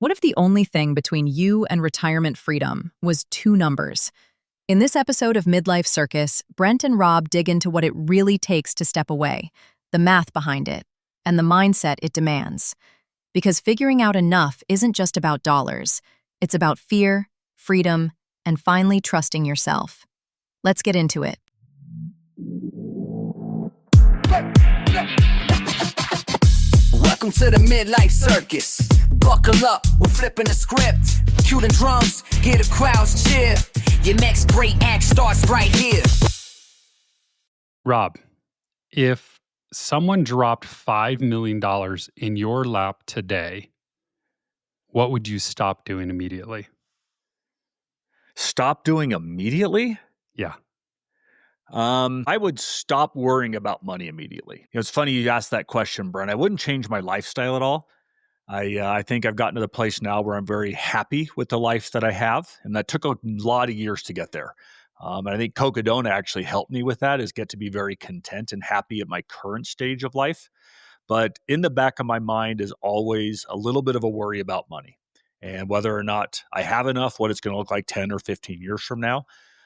What if the only thing between you and retirement freedom was two numbers? In this episode of Midlife Circus, Brent and Rob dig into what it really takes to step away, the math behind it, and the mindset it demands. Because figuring out enough isn't just about dollars, it's about fear, freedom, and finally trusting yourself. Let's get into it. Welcome to the Midlife Circus. Buckle up, we're flipping the script. Cue the drums, hear the crowds cheer. Your next great act starts right here. Rob, if someone dropped $5 million in your lap today, what would you stop doing immediately? Stop doing immediately? Yeah. I would stop worrying about money immediately. It's funny you asked that question, Brent. I wouldn't change my lifestyle at all. I think I've gotten to the place now where I'm very happy with the life that I have, and that took a lot of years to get there. And I think Cocodona actually helped me with that, is get to be very content and happy at my current stage of life. But in the back of my mind is always a little bit of a worry about money and whether or not I have enough, what it's going to look like 10 or 15 years from now.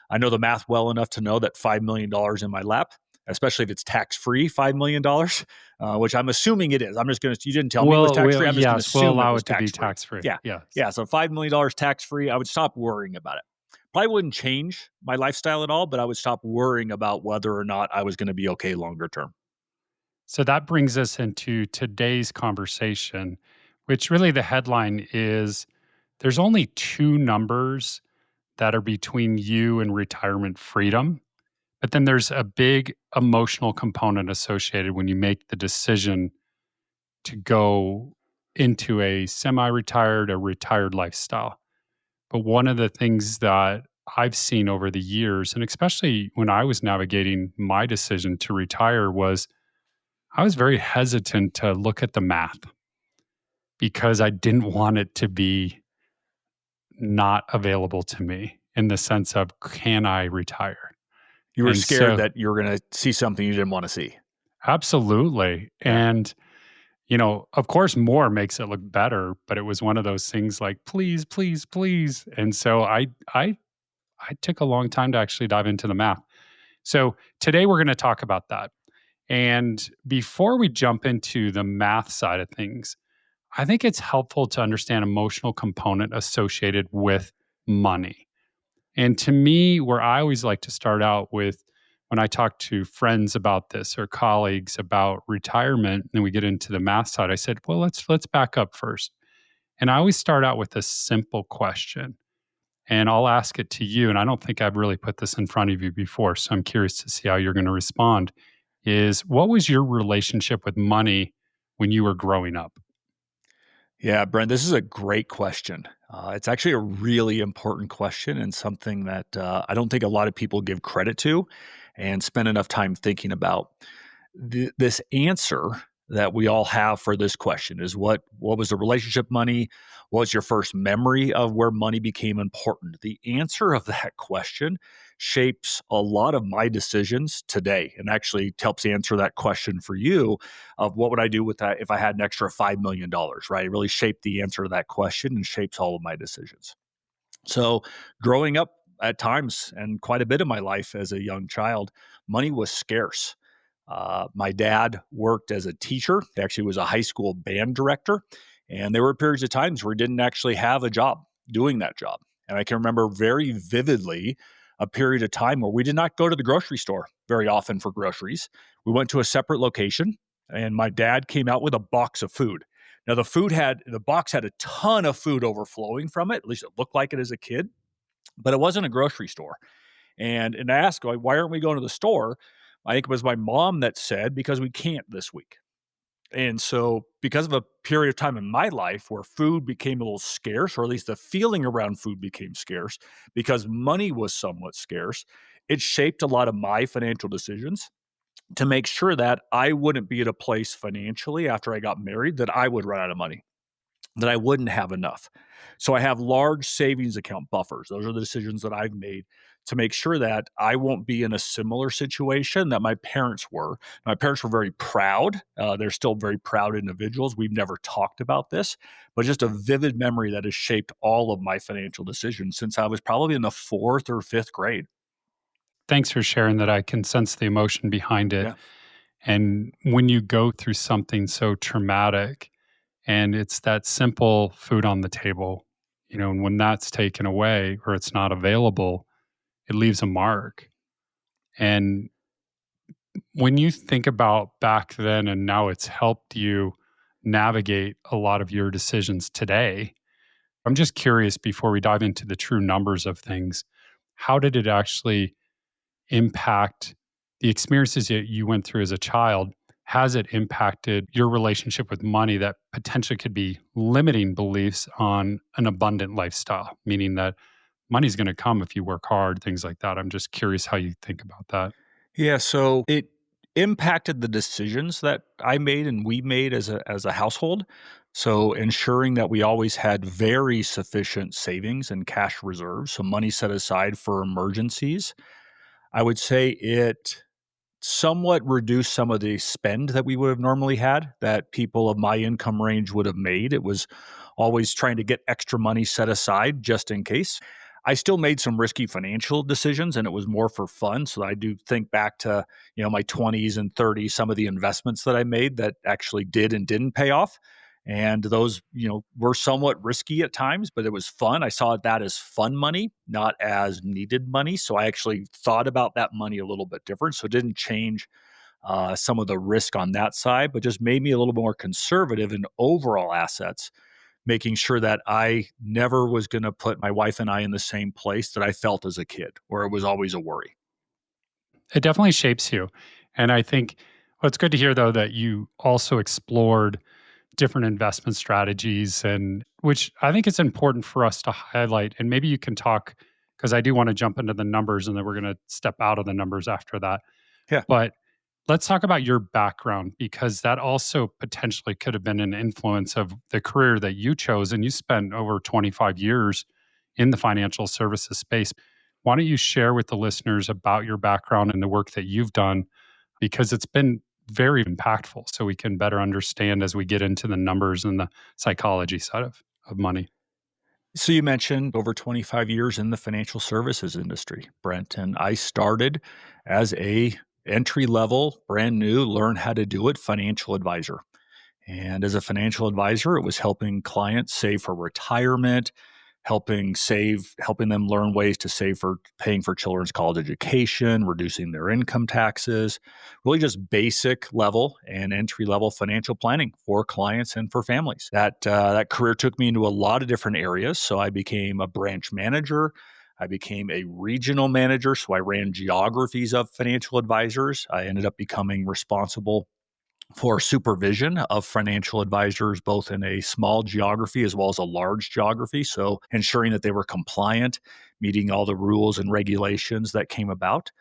I know the math well enough to know that $5 million in my lap, especially if it's tax-free, $5 million, which I'm assuming it is. You didn't tell me it was tax-free. I'm just going to assume we'll allow it was it to be tax-free. tax-free. Yeah. So $5 million tax-free, I would stop worrying about it. Probably wouldn't change my lifestyle at all, but I would stop worrying about whether or not I was going to be okay longer term. So that brings us into today's conversation, which really the headline is there's only two numbers that are between you and retirement freedom. But then there's a big emotional component associated when you make the decision to go into a semi-retired or retired lifestyle. But one of the things that I've seen over the years, and especially when I was navigating my decision to retire, was I was very hesitant to look at the math because I didn't want it to be not available to me in the sense of, can I retire? You were scared that you were going to see something you didn't want to see. Absolutely. Yeah. And, of course, more makes it look better, but it was one of those things like, please, please, please. And so I took a long time to actually dive into the math. So today we're going to talk about that. And before we jump into the math side of things, I think it's helpful to understand emotional component associated with money. And to me, where I always like to start out with when I talk to friends about this or colleagues about retirement, and we get into the math side, I said, well, let's back up first. And I always start out with a simple question. And I'll ask it to you. And I don't think I've really put this in front of you before. So I'm curious to see how you're going to respond. Is what was your relationship with money when you were growing up? Yeah, Brent, this is a great question. It's actually a really important question and something that I don't think a lot of people give credit to and spend enough time thinking about. This answer that we all have for this question is what was the relationship money? What was your first memory of where money became important? The answer of that question shapes a lot of my decisions today and actually helps answer that question for you of what would I do with that if I had an extra $5 million, right? It really shaped the answer to that question and shapes all of my decisions. So growing up at times and quite a bit of my life as a young child, money was scarce. My dad worked as a teacher. He actually was a high school band director. And there were periods of times where he didn't actually have a job doing that job. And I can remember very vividly a period of time where we did not go to the grocery store very often for groceries. We went to a separate location and my dad came out with a box of food. Now the box had a ton of food overflowing from it. At least it looked like it as a kid, but it wasn't a grocery store. And I asked, why aren't we going to the store? I think it was my mom that said, because we can't this week. And so because of a period of time in my life where food became a little scarce, or at least the feeling around food became scarce, because money was somewhat scarce, it shaped a lot of my financial decisions to make sure that I wouldn't be at a place financially after I got married that I would run out of money. that I wouldn't have enough. So I have large savings account buffers. Those are the decisions that I've made to make sure that I won't be in a similar situation that my parents were. My parents were very proud. They're still very proud individuals. We've never talked about this, but just a vivid memory that has shaped all of my financial decisions since I was probably in the fourth or fifth grade. Thanks for sharing that. I can sense the emotion behind it. Yeah. And when you go through something so traumatic and it's that simple food on the table, and when that's taken away or it's not available, it leaves a mark. And when you think about back then and now it's helped you navigate a lot of your decisions today, I'm just curious before we dive into the true numbers of things, how did it actually impact the experiences that you went through as a child? Has it impacted your relationship with money that potentially could be limiting beliefs on an abundant lifestyle, meaning that money's going to come if you work hard, things like that? I'm just curious how you think about that. Yeah, so it impacted the decisions that I made and we made as a household. So ensuring that we always had very sufficient savings and cash reserves, so money set aside for emergencies. I would say it somewhat reduced some of the spend that we would have normally had that people of my income range would have made. It was always trying to get extra money set aside just in case. I still made some risky financial decisions and it was more for fun. So I do think back to, my 20s and 30s, some of the investments that I made that actually did and didn't pay off. And those, were somewhat risky at times, but it was fun. I saw that as fun money, not as needed money. So I actually thought about that money a little bit different. So it didn't change some of the risk on that side, but just made me a little more conservative in overall assets, making sure that I never was going to put my wife and I in the same place that I felt as a kid, where it was always a worry. It definitely shapes you. And I think, well, it's good to hear, though, that you also explored different investment strategies, and which I think it's important for us to highlight. And maybe you can talk, because I do want to jump into the numbers and then we're going to step out of the numbers after that. Yeah. But let's talk about your background, because that also potentially could have been an influence of the career that you chose. And you spent over 25 years in the financial services space. Why don't you share with the listeners about your background and the work that you've done? Because it's been very impactful, so we can better understand as we get into the numbers and the psychology side of money. So you mentioned over 25 years in the financial services industry, Brent, and I started as a entry level, brand new, learn how to do it financial advisor. And as a financial advisor, it was helping clients save for retirement, helping them learn ways to save for paying for children's college education, reducing their income taxes, really just basic level and entry level financial planning for clients and for families. That career took me into a lot of different areas. So I became a branch manager. I became a regional manager. So I ran geographies of financial advisors. I ended up becoming responsible for supervision of financial advisors, both in a small geography as well as a large geography. So ensuring that they were compliant, meeting all the rules and regulations that came about,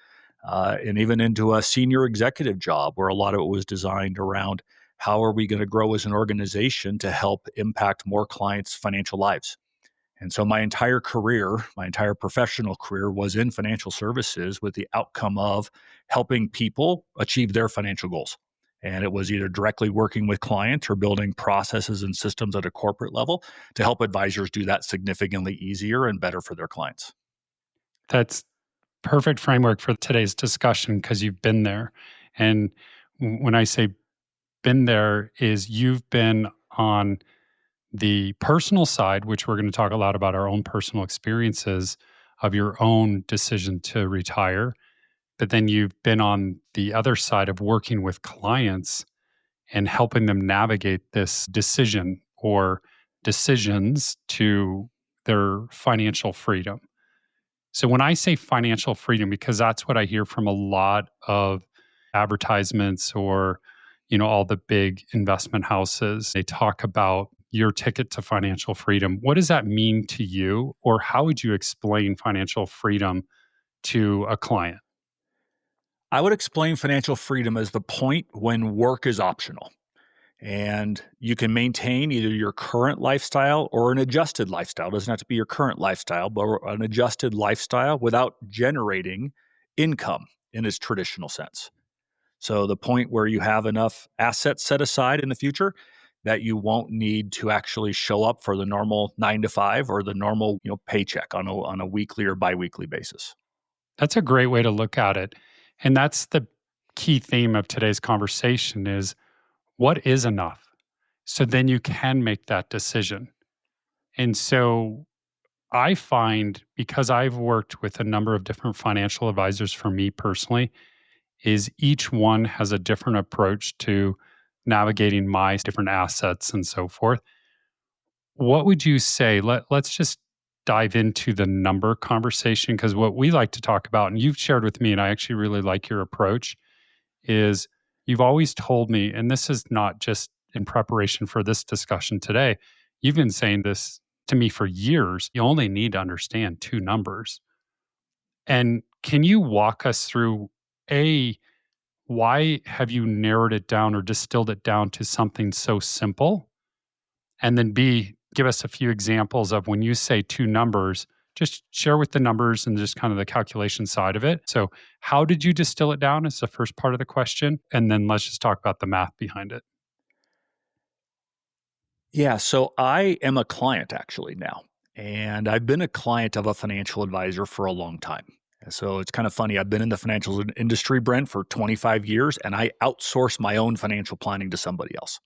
and even into a senior executive job where a lot of it was designed around how are we going to grow as an organization to help impact more clients' financial lives. And so my entire career, my entire professional career was in financial services with the outcome of helping people achieve their financial goals. And it was either directly working with clients or building processes and systems at a corporate level to help advisors do that significantly easier and better for their clients. That's perfect framework for today's discussion, because you've been there. And when I say been there, is you've been on the personal side, which we're going to talk a lot about our own personal experiences of your own decision to retire. But then you've been on the other side of working with clients and helping them navigate this decision or decisions to their financial freedom. So when I say financial freedom, because that's what I hear from a lot of advertisements or, all the big investment houses, they talk about your ticket to financial freedom. What does that mean to you? Or how would you explain financial freedom to a client? I would explain financial freedom as the point when work is optional. And you can maintain either your current lifestyle or an adjusted lifestyle. It doesn't have to be your current lifestyle, but an adjusted lifestyle without generating income in its traditional sense. So the point where you have enough assets set aside in the future that you won't need to actually show up for the normal 9 to 5 or the normal, paycheck on a weekly or biweekly basis. That's a great way to look at it. And that's the key theme of today's conversation is what is enough? So then you can make that decision. And so I find because I've worked with a number of different financial advisors for me personally, is each one has a different approach to navigating my different assets and so forth. What would you say? Let's just dive into the number conversation because what we like to talk about, and you've shared with me, and I actually really like your approach, is you've always told me, and this is not just in preparation for this discussion today, you've been saying this to me for years. You only need to understand two numbers. And can you walk us through why have you narrowed it down or distilled it down to something so simple? And then B, give us a few examples of when you say two numbers, just share with the numbers and just kind of the calculation side of it. So, how did you distill it down is the first part of the question. And then let's just talk about the math behind it. Yeah, so I am a client actually now, and I've been a client of a financial advisor for a long time. And so it's kind of funny. I've been in the financial industry, Brent, for 25 years, and I outsource my own financial planning to somebody else.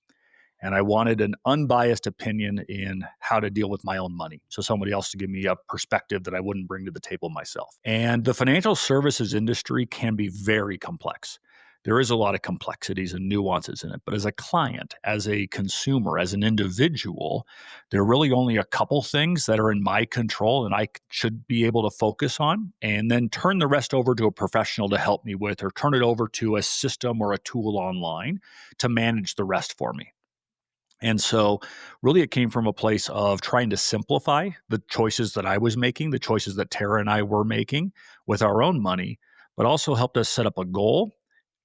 And I wanted an unbiased opinion in how to deal with my own money. So somebody else to give me a perspective that I wouldn't bring to the table myself. And the financial services industry can be very complex. There is a lot of complexities and nuances in it. But as a client, as a consumer, as an individual, there are really only a couple things that are in my control and I should be able to focus on, and then turn the rest over to a professional to help me with, or turn it over to a system or a tool online to manage the rest for me. And so, really, it came from a place of trying to simplify the choices that I was making, the choices that Tara and I were making with our own money, but also helped us set up a goal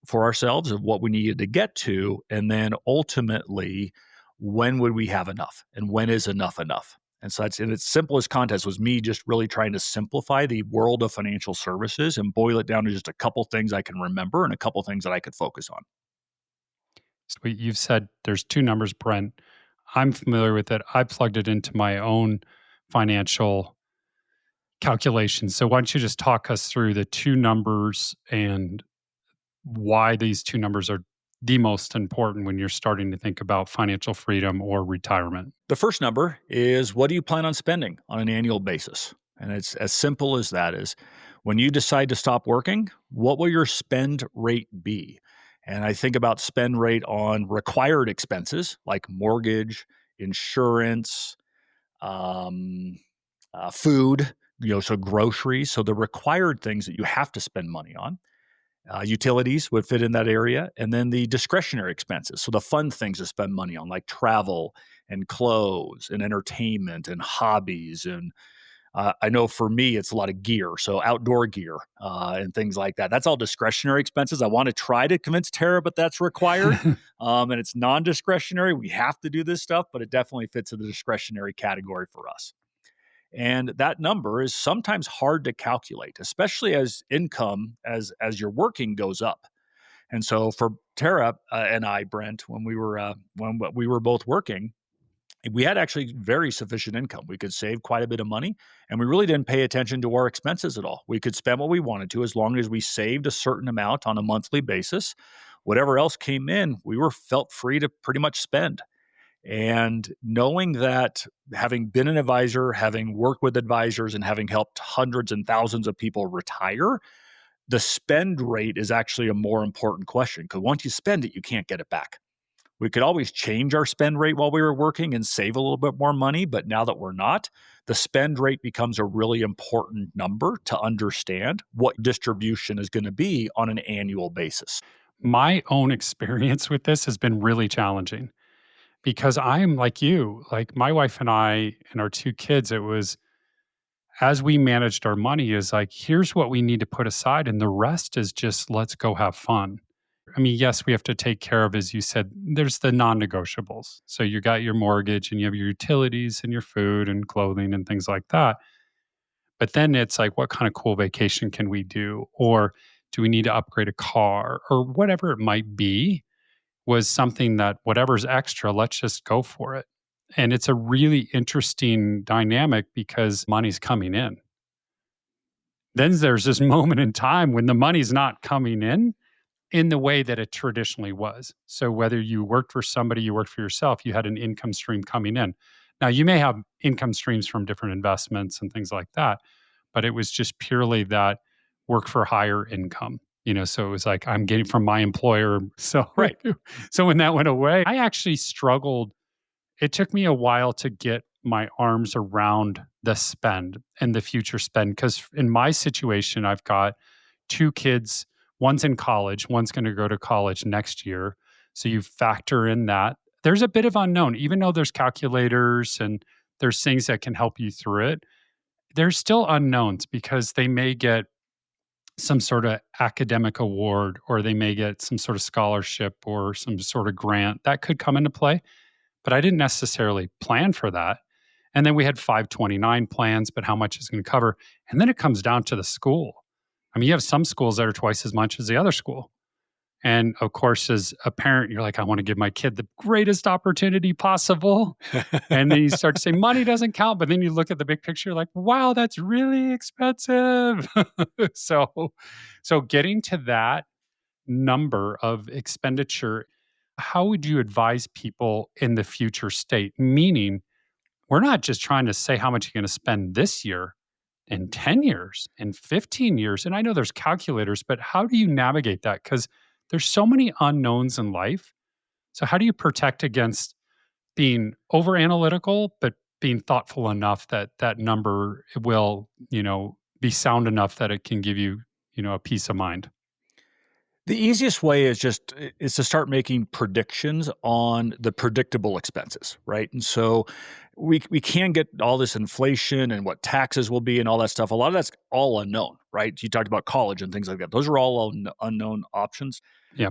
for ourselves of what we needed to get to. And then ultimately, when would we have enough and when is enough enough? And so, that's in its simplest context, was me just really trying to simplify the world of financial services and boil it down to just a couple things I can remember and a couple things that I could focus on. So you've said there's two numbers, Brent. I'm familiar with it. I plugged it into my own financial calculations. So why don't you just talk us through the two numbers and why these two numbers are the most important when you're starting to think about financial freedom or retirement? The first number is, what do you plan on spending on an annual basis? And it's as simple as that is, when you decide to stop working, what will your spend rate be? And I think about spend rate on required expenses like mortgage, insurance, um, food, so groceries. So the required things that you have to spend money on. Utilities would fit in that area. And then the discretionary expenses. So the fun things to spend money on, like travel and clothes and entertainment and hobbies. And I know for me, it's a lot of gear. So outdoor gear and things like that. That's all discretionary expenses. I want to try to convince Tara, but that's required. And it's non-discretionary. We have to do this stuff, but it definitely fits in the discretionary category for us. And that number is sometimes hard to calculate, especially as income as your working goes up. And so for Tara and I, Brent, when we were both working, we had actually very sufficient income. We could save quite a bit of money, and we really didn't pay attention to our expenses at all. We could spend what we wanted to as long as we saved a certain amount on a monthly basis. Whatever else came in, we were felt free to pretty much spend. And knowing that, having been an advisor, having worked with advisors, and having helped hundreds and thousands of people retire, the spend rate is actually a more important question, because once you spend it, you can't get it back. We could always change our spend rate while we were working and save a little bit more money. But now that we're not, the spend rate becomes a really important number to understand what distribution is going to be on an annual basis. My own experience with this has been really challenging because I am like you, like my wife and I and our two kids, it was as we managed our money is like, here's what we need to put aside. And the rest is just let's go have fun. I mean, yes, we have to take care of, as you said, there's the non-negotiables. So you got your mortgage and you have your utilities and your food and clothing and things like that. But then it's like, what kind of cool vacation can we do? Or do we need to upgrade a car or whatever it might be? Was something that whatever's extra, let's just go for it. And it's a really interesting dynamic because money's coming in. Then there's this moment in time when the money's not coming in the way that it traditionally was. So whether you worked for somebody, you worked for yourself, you had an income stream coming in. Now you may have income streams from different investments and things like that, but it was just purely that work for higher income. So it was like I'm getting from my employer. So Right. so when that went away, I actually struggled. It took me a while to get my arms around the spend and the future spend because in my situation, I've got two kids. One's in college, one's going to go to college next year. So you factor in that. There's a bit of unknown, even though there's calculators and there's things that can help you through it. There's still unknowns because they may get some sort of academic award or they may get some sort of scholarship or some sort of grant that could come into play. But I didn't necessarily plan for that. And then we had 529 plans, but how much is going to cover? And then it comes down to the school. I mean, you have some schools that are twice as much as the other school. And of course, as a parent, you're like, I want to give my kid the greatest opportunity possible. And then you start to say, money doesn't count. But then you look at the big picture, like, wow, that's really expensive. so, so getting to that number of expenditure, how would you advise people in the future state? Meaning, we're not just trying to say how much you're going to spend this year, in 10 years, in 15 years. And I know there's calculators, but how do you navigate that? Because there's so many unknowns in life. So how do you protect against being over analytical, but being thoughtful enough that that number will, be sound enough that it can give you, a peace of mind? The easiest way is to start making predictions on the predictable expenses, right? And so we can get all this inflation and what taxes will be and all that stuff. A lot of that's all unknown, right? You talked about college and things like that. Those are all unknown options. Yeah.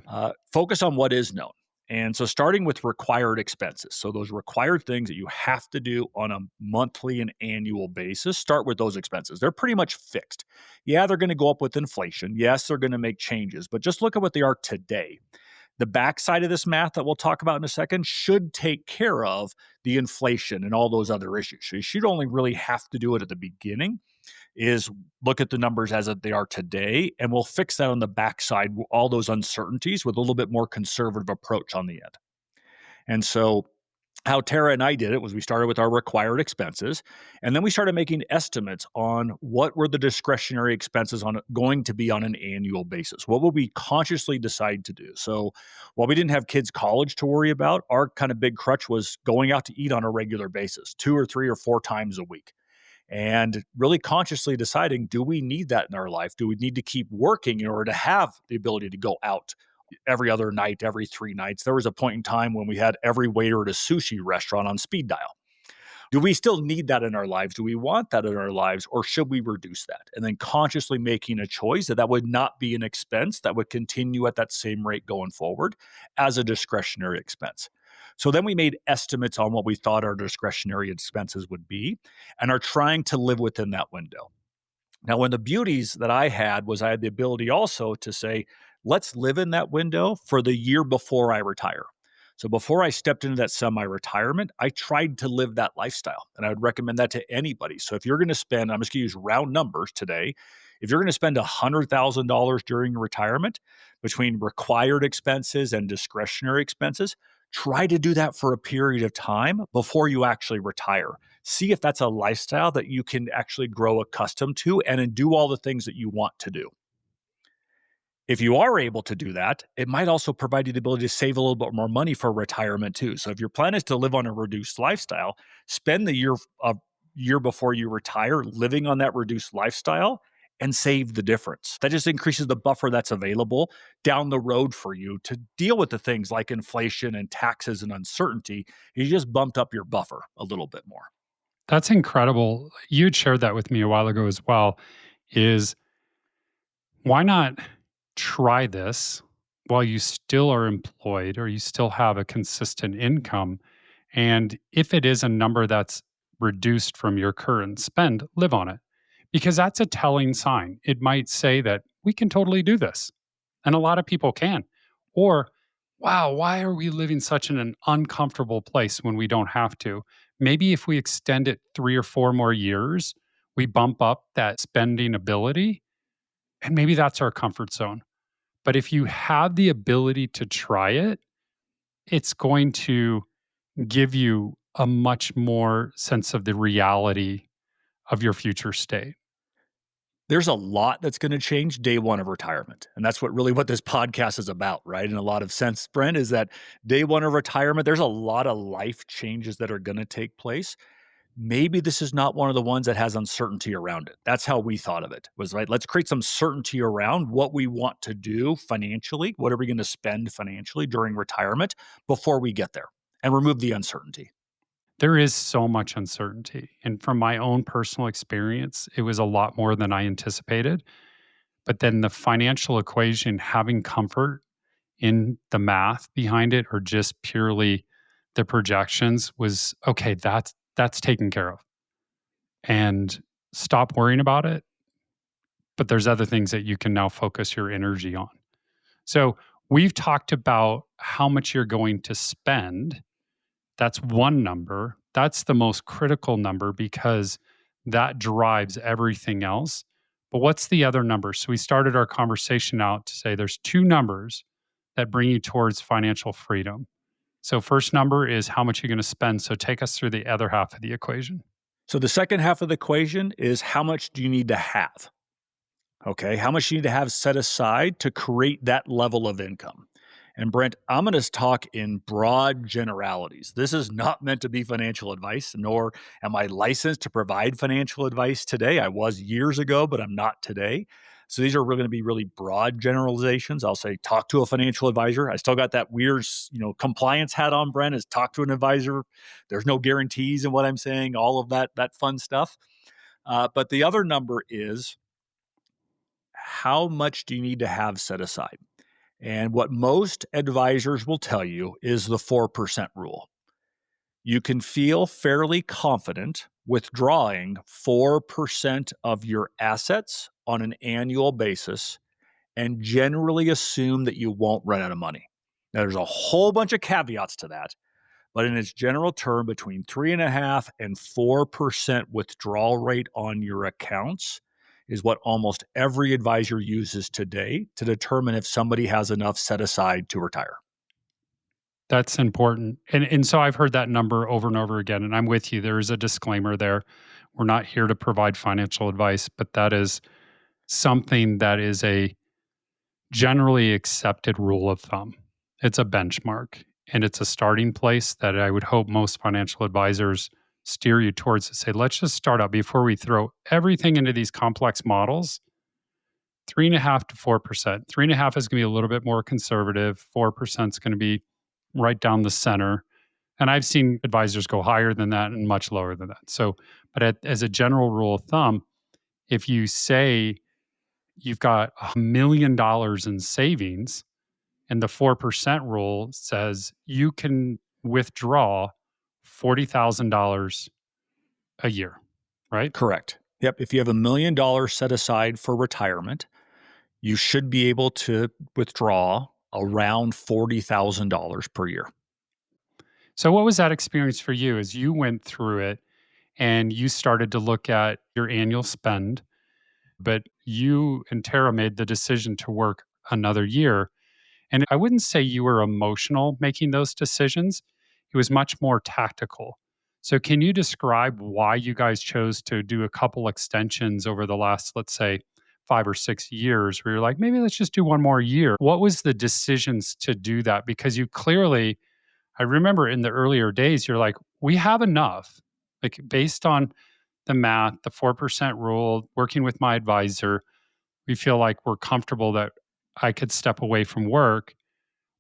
Focus on what is known. And so starting with required expenses. So those required things that you have to do on a monthly and annual basis, start with those expenses. They're pretty much fixed. Yeah, they're going to go up with inflation. Yes, they're going to make changes, but just look at what they are today. The backside of this math that we'll talk about in a second should take care of the inflation and all those other issues. So you should only really have to do it at the beginning is look at the numbers as they are today, and we'll fix that on the backside, all those uncertainties with a little bit more conservative approach on the end. And so how Tara and I did it was we started with our required expenses, and then we started making estimates on what were the discretionary expenses going to be on an annual basis. What would we consciously decide to do? So while we didn't have kids' college to worry about, our kind of big crutch was going out to eat on a regular basis, 2 or 3 or 4 times a week. And really consciously deciding, do we need that in our life? Do we need to keep working in order to have the ability to go out every other night, every 3 nights? There was a point in time when we had every waiter at a sushi restaurant on speed dial. Do we still need that in our lives? Do we want that in our lives, or should we reduce that? And then consciously making a choice that would not be an expense that would continue at that same rate going forward as a discretionary expense. So then we made estimates on what we thought our discretionary expenses would be and are trying to live within that window. Now, one of the beauties that I had was I had the ability also to say, let's live in that window for the year before I retire. So before I stepped into that semi-retirement, I tried to live that lifestyle. And I would recommend that to anybody. So if you're going to spend, I'm just going to use round numbers today. If you're going to spend $100,000 during your retirement between required expenses and discretionary expenses, try to do that for a period of time before you actually retire. See if that's a lifestyle that you can actually grow accustomed to and then do all the things that you want to do. If you are able to do that, it might also provide you the ability to save a little bit more money for retirement too. So if your plan is to live on a reduced lifestyle, spend the year before you retire living on that reduced lifestyle and save the difference. That just increases the buffer that's available down the road for you to deal with the things like inflation and taxes and uncertainty. You just bumped up your buffer a little bit more. That's incredible. You'd shared that with me a while ago as well. Is why not try this while you still are employed or you still have a consistent income. And if it is a number that's reduced from your current spend, live on it because that's a telling sign. It might say that we can totally do this. And a lot of people can. Or, wow, why are we living such in an uncomfortable place when we don't have to? Maybe if we extend it 3 or 4 more years, we bump up that spending ability, and maybe that's our comfort zone. But if you have the ability to try it, it's going to give you a much more sense of the reality of your future state. There's a lot that's going to change day one of retirement. And that's what this podcast is about, right? In a lot of sense, Brent, is that day one of retirement, there's a lot of life changes that are going to take place. Maybe this is not one of the ones that has uncertainty around it. That's how we thought of it, was right. Let's create some certainty around what we want to do financially. What are we going to spend financially during retirement before we get there, and remove the uncertainty? There is so much uncertainty. And from my own personal experience, it was a lot more than I anticipated. But then the financial equation, having comfort in the math behind it or just purely the projections was okay, that's taken care of. And stop worrying about it. But there's other things that you can now focus your energy on. So we've talked about how much you're going to spend. That's one number. That's the most critical number because that drives everything else. But what's the other number? So we started our conversation out to say there's two numbers that bring you towards financial freedom. So first number is how much you're going to spend. So take us through the other half of the equation. So the second half of the equation is how much do you need to have? Okay, how much you need to have set aside to create that level of income. And Brent, I'm going to talk in broad generalities. This is not meant to be financial advice, nor am I licensed to provide financial advice today. I was years ago, but I'm not today. So these are going to be really broad generalizations. I'll say, talk to a financial advisor. I still got that weird, compliance hat on, Brent, is talk to an advisor. There's no guarantees in what I'm saying, all of that fun stuff. But the other number is, how much do you need to have set aside? And what most advisors will tell you is the 4% rule. You can feel fairly confident withdrawing 4% of your assets on an annual basis and generally assume that you won't run out of money. Now, there's a whole bunch of caveats to that, but in its general term, between 3.5% and 4% withdrawal rate on your accounts is what almost every advisor uses today to determine if somebody has enough set aside to retire. That's important. And so I've heard that number over and over again, and I'm with you. There is a disclaimer there. We're not here to provide financial advice, but that is something that is a generally accepted rule of thumb. It's a benchmark and it's a starting place that I would hope most financial advisors steer you towards to say, let's just start out before we throw everything into these complex models. 3.5 to 4%. 3.5 is going to be a little bit more conservative. 4% is going to be right down the center. And I've seen advisors go higher than that and much lower than that. So, but as a general rule of thumb, if you say you've got $1 million in savings and the 4% rule says you can withdraw $40,000 a year, right? Correct. Yep. If you have $1 million set aside for retirement, you should be able to withdraw around $40,000 per year. So what was that experience for you as you went through it and you started to look at your annual spend, but you and Tara made the decision to work another year? And I wouldn't say you were emotional making those decisions. It was much more tactical. So can you describe why you guys chose to do a couple extensions over the last, let's say, 5 or 6 years, where you're like, maybe let's just do one more year? What was the decisions to do that? Because you clearly, I remember in the earlier days, you're like, we have enough, like based on the math, the 4% rule, working with my advisor, we feel like we're comfortable that I could step away from work.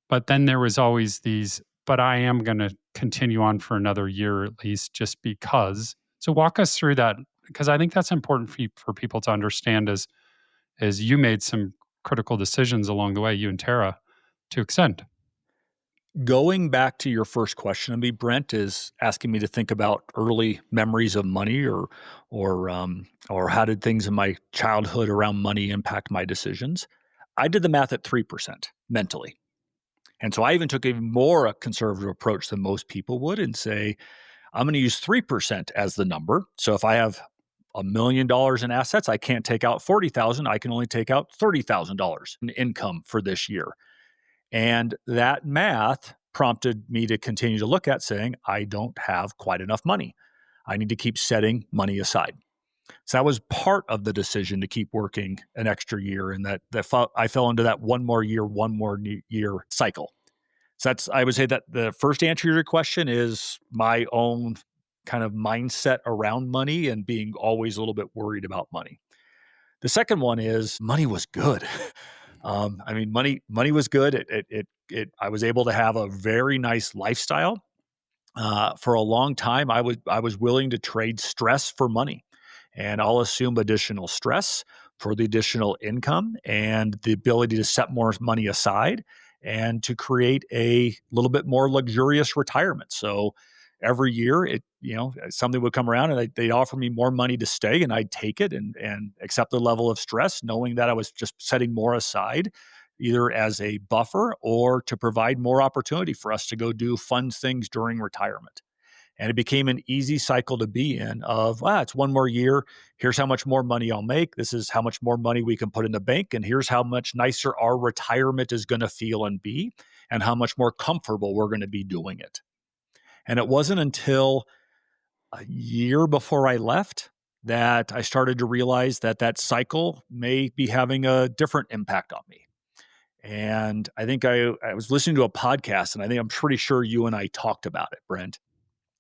But then there was always these, but I am going to continue on for another year at least, just because. So walk us through that, because I think that's important for people to understand as you made some critical decisions along the way, you and Tara. to extend. Going back to your first question of me, Brent, is asking me to think about early memories of money or how did things in my childhood around money impact my decisions. I did the math at 3% mentally. And so I even took a more conservative approach than most people would and say, I'm going to use 3% as the number. So if I have $1 million in assets, I can't take out 40,000. I can only take out $30,000 in income for this year. And that math prompted me to continue to look at saying, I don't have quite enough money. I need to keep setting money aside. So that was part of the decision to keep working an extra year, and that I fell into that one more year cycle. So I would say that the first answer to your question is my own kind of mindset around money and being always a little bit worried about money. The second one is money was good. Money was good. I was able to have a very nice lifestyle. For a long time, I was willing to trade stress for money, and I'll assume additional stress for the additional income and the ability to set more money aside and to create a little bit more luxurious retirement. So every year, something would come around and they'd offer me more money to stay, and I'd take it and accept the level of stress, knowing that I was just setting more aside, either as a buffer or to provide more opportunity for us to go do fun things during retirement. And it became an easy cycle to be in of, it's one more year. Here's how much more money I'll make. This is how much more money we can put in the bank. And here's how much nicer our retirement is going to feel and be, and how much more comfortable we're going to be doing it. And it wasn't until a year before I left that I started to realize that cycle may be having a different impact on me. And I think I was listening to a podcast, and I'm pretty sure you and I talked about it, Brent.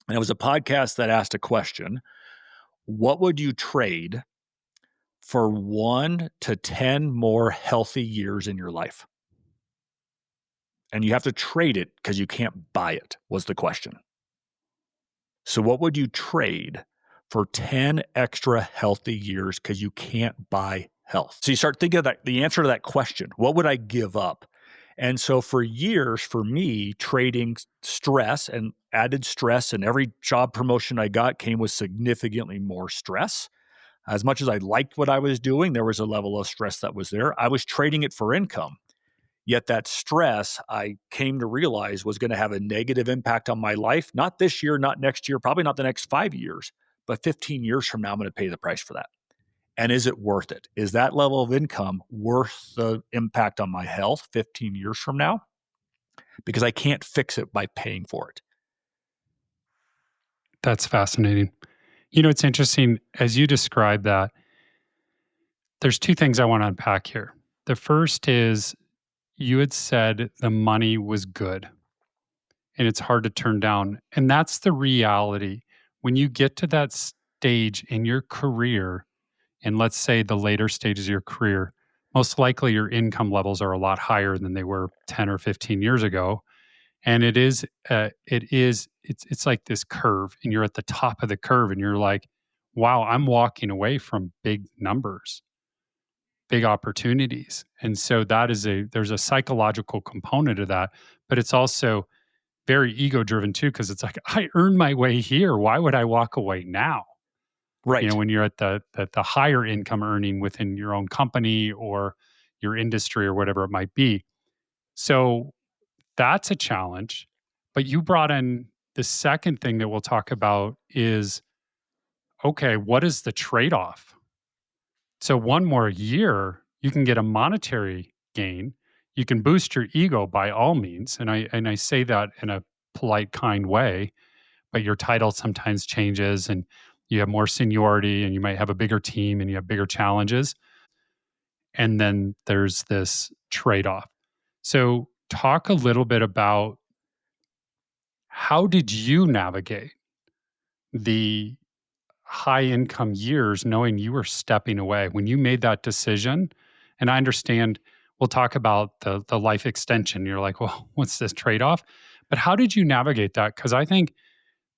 And it was a podcast that asked a question: what would you trade for 1 to 10 more healthy years in your life? And you have to trade it because you can't buy it, was the question. So what would you trade for 10 extra healthy years because you can't buy health? So you start thinking of the answer to that question. What would I give up? And so for years, for me, trading stress and added stress, and every job promotion I got came with significantly more stress. As much as I liked what I was doing, there was a level of stress that was there. I was trading it for income. Yet that stress, I came to realize, was going to have a negative impact on my life. Not this year, not next year, probably not the next 5 years, but 15 years from now, I'm going to pay the price for that. And is it worth it? Is that level of income worth the impact on my health 15 years from now? Because I can't fix it by paying for it. That's fascinating. It's interesting as you describe that. There's two things I want to unpack here. The first is you had said the money was good and it's hard to turn down. And that's the reality. When you get to that stage in your career, and let's say the later stages of your career, most likely your income levels are a lot higher than they were 10 or 15 years ago. And it's like this curve, and you're at the top of the curve and you're like, wow, I'm walking away from big numbers, big opportunities. And so there's a psychological component of that, but it's also very ego driven too, because it's like, I earned my way here. Why would I walk away now? Right. When you're at the higher income earning within your own company or your industry or whatever it might be. So that's a challenge. But you brought in the second thing that we'll talk about is, okay, what is the trade-off? So one more year, you can get a monetary gain. You can boost your ego by all means. And I say that in a polite, kind way, but your title sometimes changes and you have more seniority and you might have a bigger team and you have bigger challenges. And then there's this trade-off. So talk a little bit about how did you navigate the high income years knowing you were stepping away when you made that decision? And I understand we'll talk about the life extension. You're like, well, what's this trade-off? But how did you navigate that? Because I think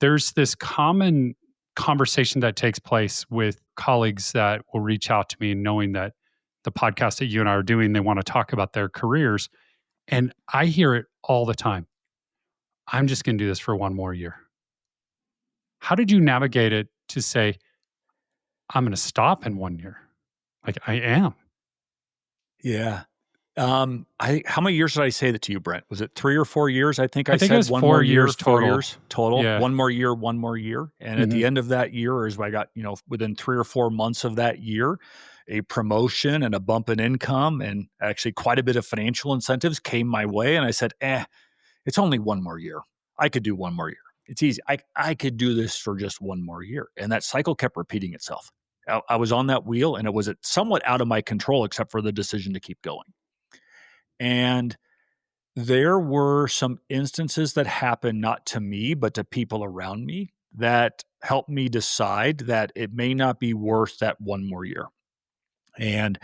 there's this common conversation that takes place with colleagues that will reach out to me knowing that the podcast that you and I are doing, they want to talk about their careers. And I hear it all the time. I'm just going to do this for one more year. How did you navigate it to say, I'm going to stop in 1 year? Like I am. Yeah. How many years did I say that to you, Brent? Was it 3 or 4 years? I think I I think it said was 1 4 more year, years 4 total. years total. Yeah. 1 more year, 1 more year. And at the end of that year, is I got, within 3 or 4 months of that year, a promotion and a bump in income and actually quite a bit of financial incentives came my way. And I said, it's only 1 more year. I could do 1 more year. It's easy. I could do this for just 1 more year. And that cycle kept repeating itself. I was on that wheel and it was somewhat out of my control, except for the decision to keep going. And there were some instances that happened not to me, but to people around me that helped me decide that it may not be worth that 1 more year. And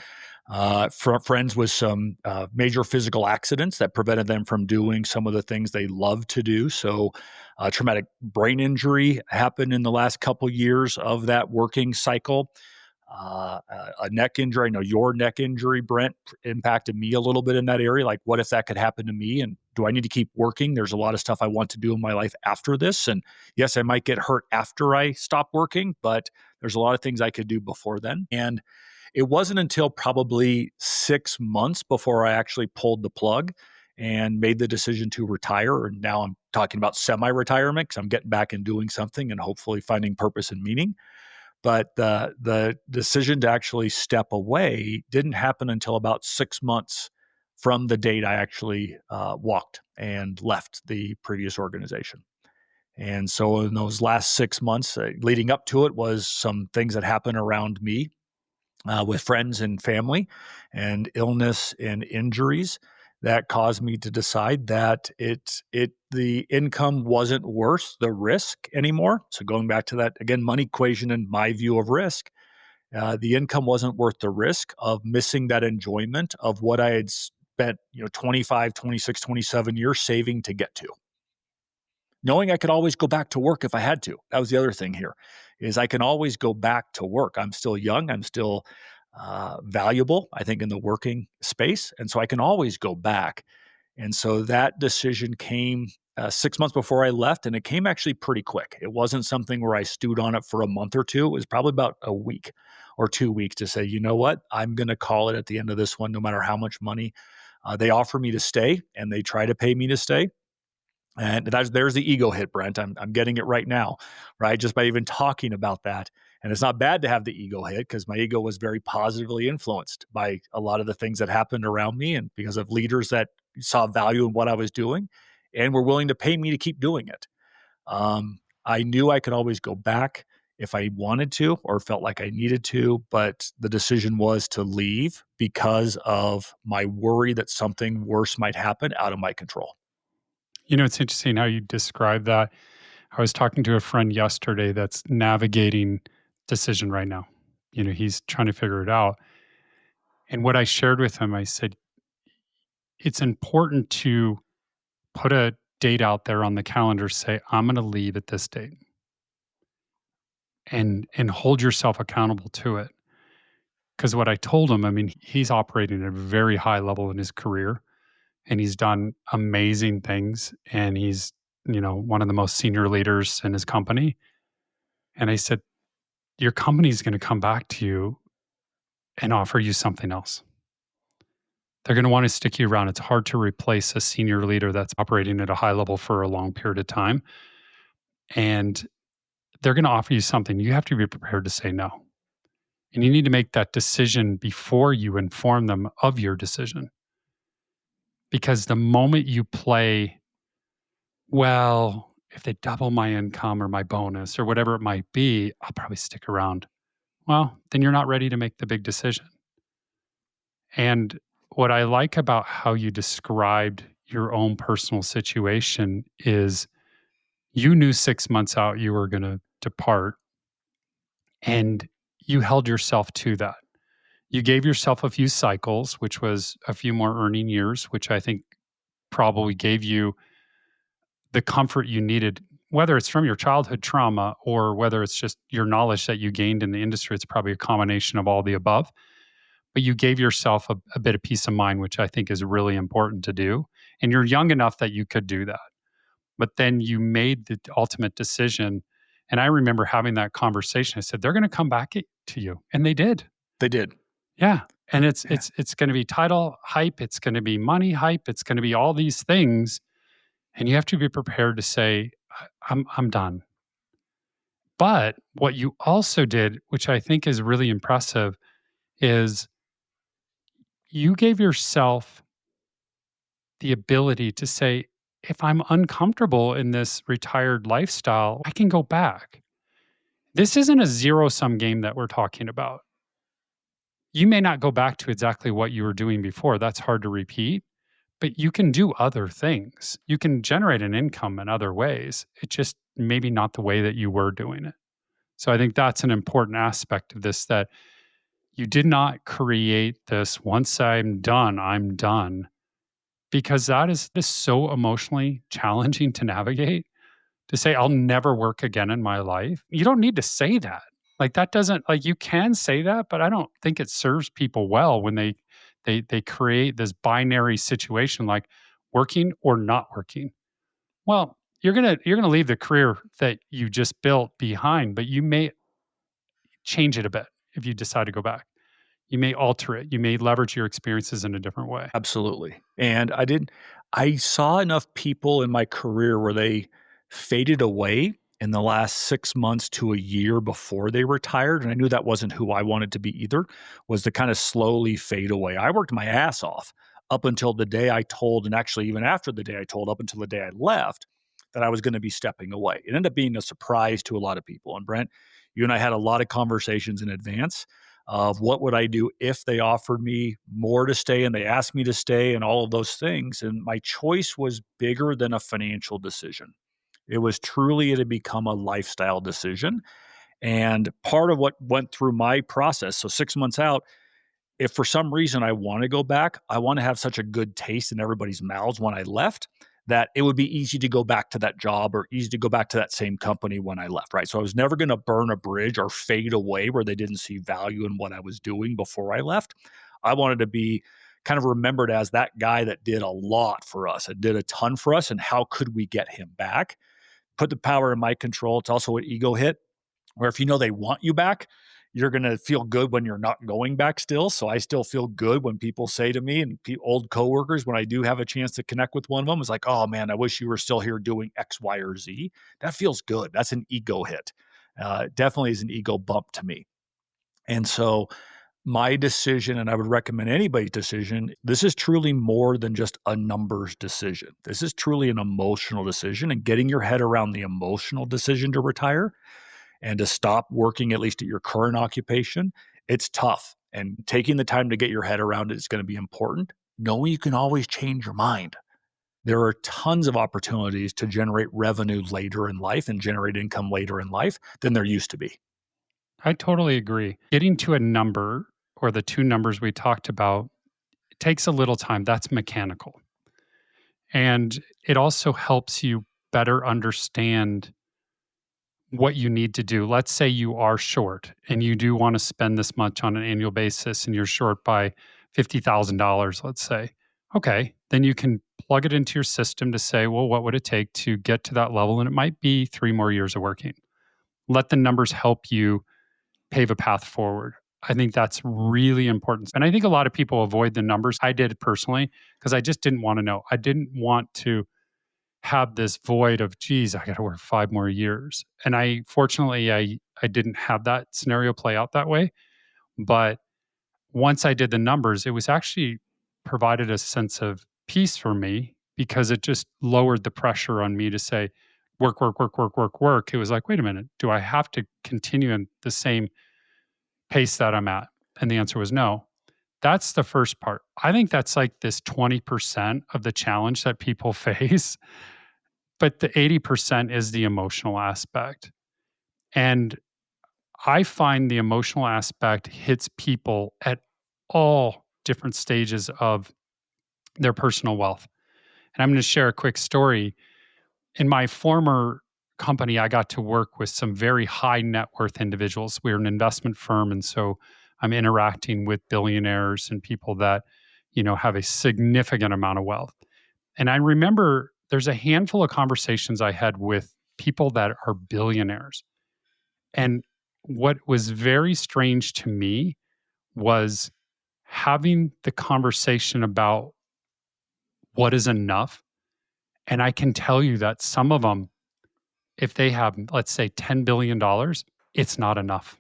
friends with some major physical accidents that prevented them from doing some of the things they love to do. So, traumatic brain injury happened in the last couple years of that working cycle. A neck injury. I know your neck injury, Brent, impacted me a little bit in that area. Like, what if that could happen to me? And do I need to keep working? There's a lot of stuff I want to do in my life after this. And yes, I might get hurt after I stop working, but there's a lot of things I could do before then. And it wasn't until probably 6 months before I actually pulled the plug and made the decision to retire. And now I'm talking about semi-retirement because I'm getting back and doing something and hopefully finding purpose and meaning. But the decision to actually step away didn't happen until about 6 months from the date I actually walked and left the previous organization. And so in those last 6 months leading up to it was some things that happened around me with friends and family and illness and injuries that caused me to decide that the income wasn't worth the risk anymore. So going back to that again, money equation and my view of risk, the income wasn't worth the risk of missing that enjoyment of what I had spent 25, 26, 27 years saving to get to. Knowing I could always go back to work if I had to. That was the other thing here, is I can always go back to work. I'm still young. I'm still valuable, I think, in the working space. And so I can always go back. And so that decision came 6 months before I left, and it came actually pretty quick. It wasn't something where I stewed on it for a month or two. It was probably about a week or 2 weeks to say, you know what, I'm going to call it at the end of this one, no matter how much money they offer me to stay, and they try to pay me to stay. And there's the ego hit, Brent. I'm getting it right now, right? Just by even talking about that. And it's not bad to have the ego hit because my ego was very positively influenced by a lot of the things that happened around me and because of leaders that saw value in what I was doing and were willing to pay me to keep doing it. I knew I could always go back if I wanted to or felt like I needed to, but the decision was to leave because of my worry that something worse might happen out of my control. It's interesting how you describe that. I was talking to a friend yesterday that's navigating decision right now. He's trying to figure it out. And what I shared with him, I said, it's important to put a date out there on the calendar, say, I'm going to leave at this date and hold yourself accountable to it. Because what I told him, I mean, he's operating at a very high level in his career and he's done amazing things. And he's, one of the most senior leaders in his company. And I said, your company's going to come back to you and offer you something else. They're going to want to stick you around. It's hard to replace a senior leader that's operating at a high level for a long period of time. And they're going to offer you something. You have to be prepared to say no. And you need to make that decision before you inform them of your decision. Because the moment you play, well, if they double my income or my bonus or whatever it might be, I'll probably stick around. Well, then you're not ready to make the big decision. And what I like about how you described your own personal situation is you knew 6 months out you were going to depart and you held yourself to that. You gave yourself a few cycles, which was a few more earning years, which I think probably gave you the comfort you needed, whether it's from your childhood trauma or whether it's just your knowledge that you gained in the industry. It's probably a combination of all the above. But you gave yourself a bit of peace of mind, which I think is really important to do. And you're young enough that you could do that. But then you made the ultimate decision. And I remember having that conversation. I said, they're going to come back to you. And they did. They did. Yeah. And it's Yeah. it's going to be title hype, it's going to be money hype, it's going to be all these things, and you have to be prepared to say, I'm done. But what you also did, which I think is really impressive, is you gave yourself the ability to say, if I'm uncomfortable in this retired lifestyle, I can go back. This isn't a zero sum game that we're talking about. You may not go back to exactly what you were doing before. That's hard to repeat, but you can do other things. You can generate an income in other ways. It's just maybe not the way that you were doing it. So I think that's an important aspect of this, that you did not create this once I'm done, because that is this so emotionally challenging to navigate, to say, I'll never work again in my life. You don't need to say that. Like that doesn't, like, you can say that, but I don't think it serves people well when they create this binary situation, like working or not working. Well, you're gonna leave the career that you just built behind, but you may change it a bit if you decide to go back. You may alter it. You may leverage your experiences in a different way. Absolutely. And I saw enough people in my career where they faded away in the last 6 months to a year before they retired, and I knew that wasn't who I wanted to be either, was to kind of slowly fade away. I worked my ass off up until the day I told, and actually even after the day I told, up until the day I left, that I was gonna be stepping away. It ended up being a surprise to a lot of people, and Brent, you and I had a lot of conversations in advance of what would I do if they offered me more to stay and they asked me to stay and all of those things. And my choice was bigger than a financial decision. It was truly to become a lifestyle decision. And part of what went through my process, so 6 months out, if for some reason I want to go back, I want to have such a good taste in everybody's mouths when I left that it would be easy to go back to that job or easy to go back to that same company when I left, right? So I was never going to burn a bridge or fade away where they didn't see value in what I was doing before I left. I wanted to be kind of remembered as that guy that did a lot for us, that did a ton for us, and how could we get him back? Put the power in my control. It's also an ego hit where if you know they want you back, you're going to feel good when you're not going back still. So I still feel good when people say to me and old coworkers, when I do have a chance to connect with one of them, it's like, oh man, I wish you were still here doing X, Y, or Z. That feels good. That's an ego hit. Definitely is an ego bump to me. And so my decision, and I would recommend anybody's decision, this is truly more than just a numbers decision. This is truly an emotional decision, and getting your head around the emotional decision to retire and to stop working, at least at your current occupation, it's tough. And taking the time to get your head around it is going to be important. Knowing you can always change your mind. There are tons of opportunities to generate revenue later in life and generate income later in life than there used to be. I totally agree. Getting to a number, or the two numbers we talked about, it takes a little time. That's mechanical. And it also helps you better understand what you need to do. Let's say you are short and you do want to spend this much on an annual basis and you're short by $50,000, let's say. Okay, then you can plug it into your system to say, well, what would it take to get to that level? And it might be 3 more years of working. Let the numbers help you pave a path forward. I think that's really important. And I think a lot of people avoid the numbers. I did personally because I just didn't want to know. I didn't want to have this void of, geez, I got to work 5 more years. And I didn't have that scenario play out that way. But once I did the numbers, it was actually provided a sense of peace for me, because it just lowered the pressure on me to say, work, work, work, work, work, work. It was like, wait a minute, do I have to continue in the same pace that I'm at? And the answer was no. That's the first part. I think that's like this 20% of the challenge that people face. But the 80% is the emotional aspect. And I find the emotional aspect hits people at all different stages of their personal wealth. And I'm going to share a quick story. In my former company, I got to work with some very high net worth individuals. We're an investment firm. And so I'm interacting with billionaires and people that, have a significant amount of wealth. And I remember there's a handful of conversations I had with people that are billionaires. And what was very strange to me was having the conversation about what is enough. And I can tell you that some of them, if they have, let's say, $10 billion, it's not enough.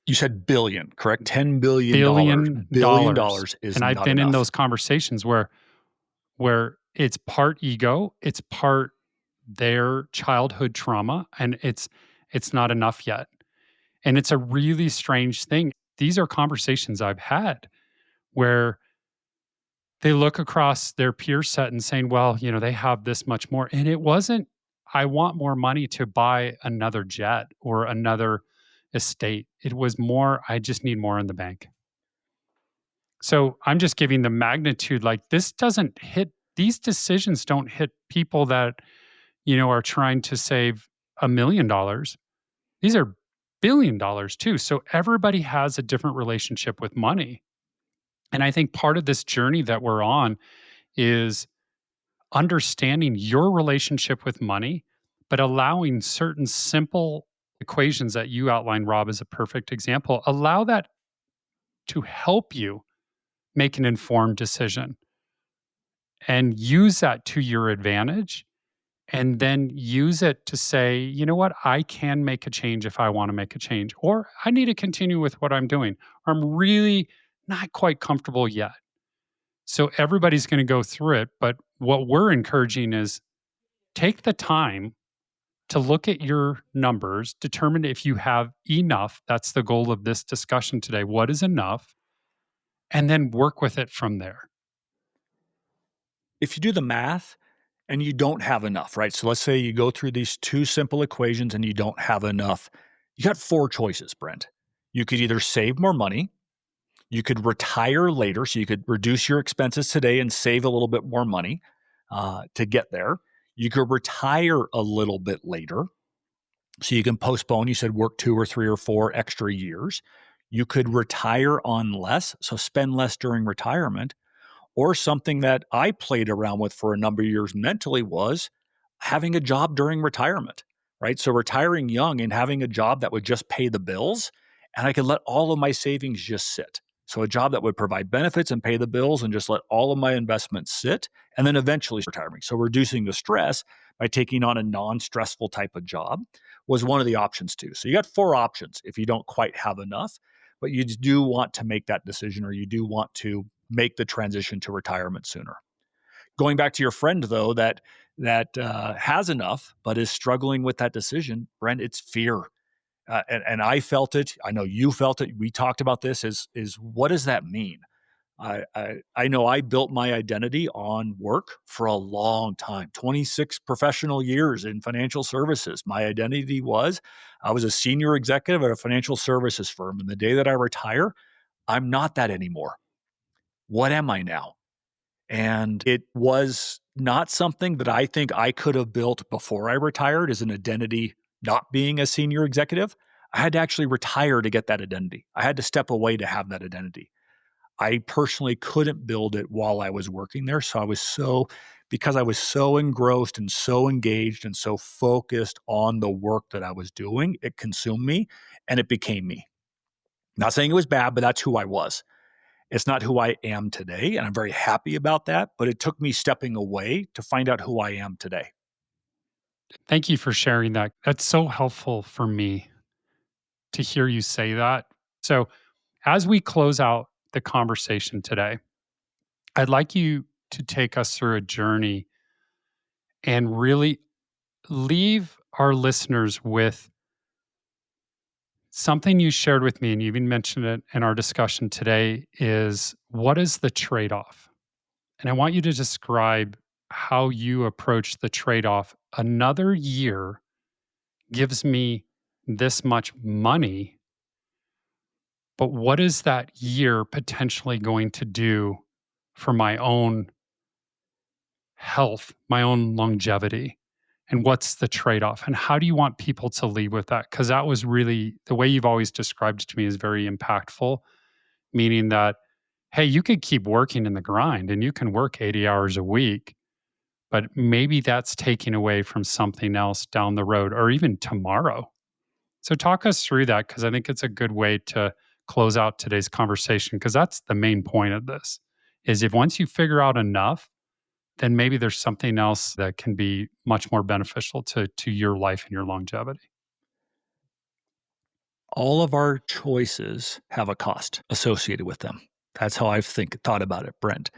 You said billion, correct? $10 billion. $1 billion. Is And I've not been in enough. those conversations where it's part ego, it's part their childhood trauma, and it's not enough yet. And it's a really strange thing. These are conversations I've had where they look across their peer set and saying, well, they have this much more. And it wasn't, I want more money to buy another jet or another estate. It was more, I just need more in the bank. So I'm just giving the magnitude, like this doesn't hit, these decisions don't hit people that, are trying to save $1 million. These are $1 billion too. So everybody has a different relationship with money. And I think part of this journey that we're on is understanding your relationship with money, but allowing certain simple equations that you outlined, Rob, is a perfect example. Allow that to help you make an informed decision and use that to your advantage. And then use it to say, you know what, I can make a change if I want to make a change, or I need to continue with what I'm doing. I'm really not quite comfortable yet. So everybody's going to go through it. But what we're encouraging is take the time to look at your numbers, determine if you have enough. That's the goal of this discussion today. What is enough? And then work with it from there. If you do the math and you don't have enough, right? So let's say you go through these two simple equations and you don't have enough. You got four choices, Brent. You could either save more money, you could retire later, so you could reduce your expenses today and save a little bit more money to get there. You could retire a little bit later, so you can postpone, you said work 2 or 3 or 4 extra years. You could retire on less, so spend less during retirement. Or something that I played around with for a number of years mentally was having a job during retirement, right? So retiring young and having a job that would just pay the bills, and I could let all of my savings just sit. So a job that would provide benefits and pay the bills and just let all of my investments sit, and then eventually retiring. So reducing the stress by taking on a non-stressful type of job was one of the options too. So you got 4 options if you don't quite have enough, but you do want to make that decision, or you do want to make the transition to retirement sooner. Going back to your friend though, that has enough but is struggling with that decision, Brent, it's fear. And I felt it. I know you felt it. We talked about this. Is what does that mean? I know I built my identity on work for a long time, 26 professional years in financial services. My identity was I was a senior executive at a financial services firm. And the day that I retire, I'm not that anymore. What am I now? And it was not something that I think I could have built before I retired as an identity, not being a senior executive. I had to actually retire to get that identity. I had to step away to have that identity. I personally couldn't build it while I was working there. So because I was so engrossed and so engaged and so focused on the work that I was doing, it consumed me and it became me. Not saying it was bad, but that's who I was. It's not who I am today, and I'm very happy about that, but it took me stepping away to find out who I am today. Thank you for sharing that. That's so helpful for me to hear you say that. So, as we close out the conversation today, I'd like you to take us through a journey and really leave our listeners with something you shared with me, and you even mentioned it in our discussion today, is what is the trade off? And I want you to describe how you approach the trade off. Another year gives me this much money, but what is that year potentially going to do for my own health, my own longevity? And what's the trade off? And how do you want people to leave with that? Because that was really the way you've always described it to me is very impactful, meaning that, hey, you could keep working in the grind and you can work 80 hours a week, but maybe that's taking away from something else down the road or even tomorrow. So talk us through that, because I think it's a good way to close out today's conversation, because that's the main point of this is if once you figure out enough, then maybe there's something else that can be much more beneficial to your life and your longevity. All of our choices have a cost associated with them. That's how I've thought about it, Brent.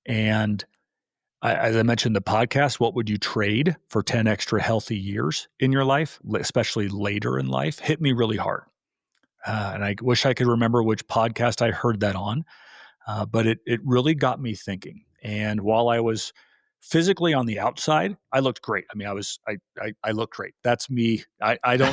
And as I mentioned, the podcast, what would you trade for 10 extra healthy years in your life, especially later in life, hit me really hard. And I wish I could remember which podcast I heard that on, but it really got me thinking. And while I was physically on the outside, I looked great. I mean, I looked great. That's me. I don't.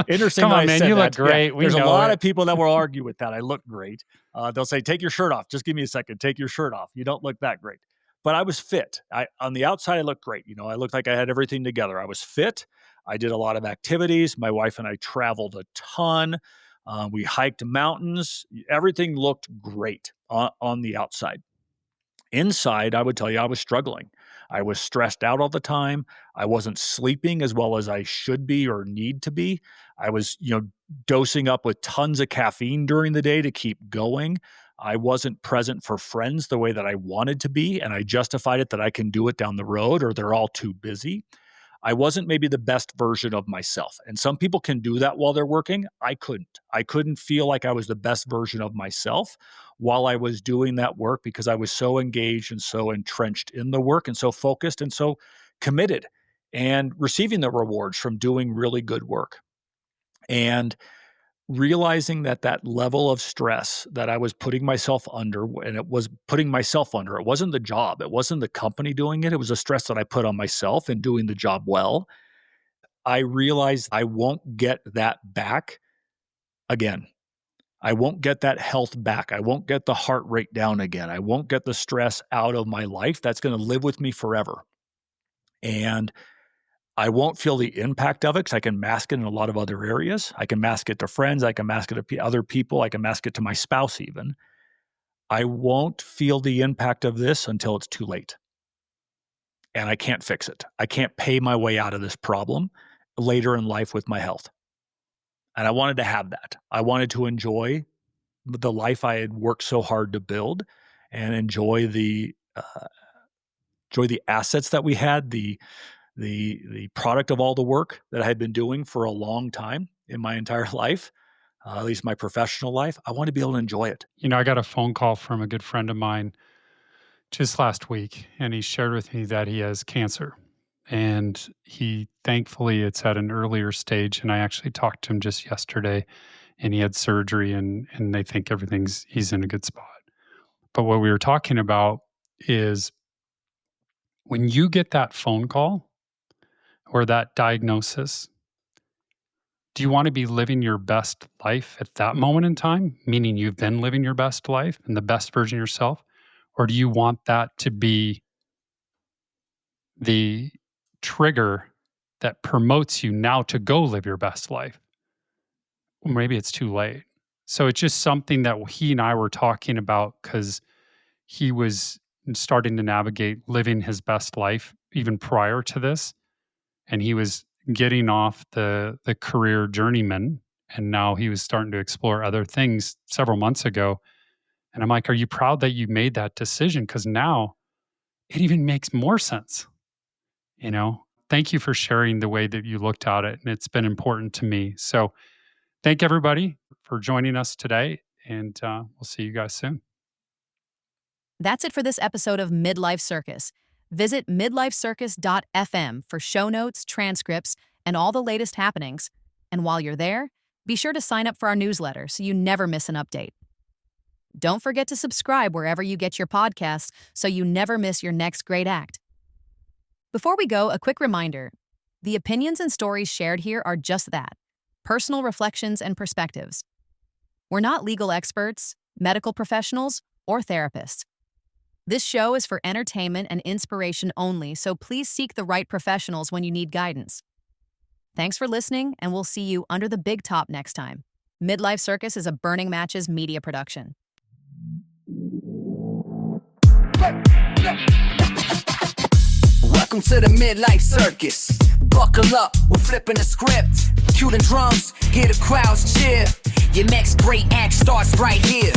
Interesting. Come that on, I man, said you that. look great. Yeah, We there's a know lot it. of people that will argue with that. I look great. They'll say, "Take your shirt off. Just give me a second. Take your shirt off. You don't look that great." But I was fit. On the outside, I looked great. I looked like I had everything together. I was fit. I did a lot of activities. My wife and I traveled a ton. We hiked mountains. Everything looked great on the outside. Inside, I would tell you I was struggling. I was stressed out all the time. I wasn't sleeping as well as I should be or need to be. I was, dosing up with tons of caffeine during the day to keep going. I wasn't present for friends the way that I wanted to be, and I justified it that I can do it down the road or they're all too busy. I wasn't maybe the best version of myself. And some people can do that while they're working. I couldn't. I couldn't feel like I was the best version of myself while I was doing that work because I was so engaged and so entrenched in the work and so focused and so committed and receiving the rewards from doing really good work. And realizing that level of stress that I was putting myself under, and it was putting myself under, it wasn't the job, it wasn't the company doing it, it was a stress that I put on myself in doing the job well. I realized I won't get that back again. I won't get that health back. I won't get the heart rate down again. I won't get the stress out of my life. That's going to live with me forever. And I won't feel the impact of it because I can mask it in a lot of other areas. I can mask it to friends. I can mask it to other people. I can mask it to my spouse even. I won't feel the impact of this until it's too late. And I can't fix it. I can't pay my way out of this problem later in life with my health. And I wanted to have that. I wanted to enjoy the life I had worked so hard to build and enjoy the assets that we had, the product of all the work that I had been doing for a long time in my entire life, at least my professional life. I want to be able to enjoy it. I got a phone call from a good friend of mine just last week, and he shared with me that he has cancer. And thankfully, it's at an earlier stage. And I actually talked to him just yesterday, and he had surgery, and they think he's in a good spot. But what we were talking about is when you get that phone call or that diagnosis, do you want to be living your best life at that moment in time, meaning you've been living your best life and the best version of yourself? Or do you want that to be the trigger that promotes you now to go live your best life? Well, maybe it's too late. So it's just something that he and I were talking about because he was starting to navigate living his best life even prior to this. And he was getting off the career journeyman, and now he was starting to explore other things several months ago. And I'm like, are you proud that you made that decision? Because now it even makes more sense. Thank you for sharing the way that you looked at it. And it's been important to me. So thank everybody for joining us today. And we'll see you guys soon. That's it for this episode of Midlife Circus. Visit midlifecircus.fm for show notes, transcripts, and all the latest happenings. And while you're there, be sure to sign up for our newsletter so you never miss an update. Don't forget to subscribe wherever you get your podcasts so you never miss your next great act. Before we go, a quick reminder. The opinions and stories shared here are just that, personal reflections and perspectives. We're not legal experts, medical professionals, or therapists. This show is for entertainment and inspiration only, so please seek the right professionals when you need guidance. Thanks for listening, and we'll see you under the big top next time. Midlife Circus is a Burning Matches media production. Welcome to the midlife circus. Buckle up, we're flipping the script. Cue the drums, hear the crowds cheer. Your next great act starts right here.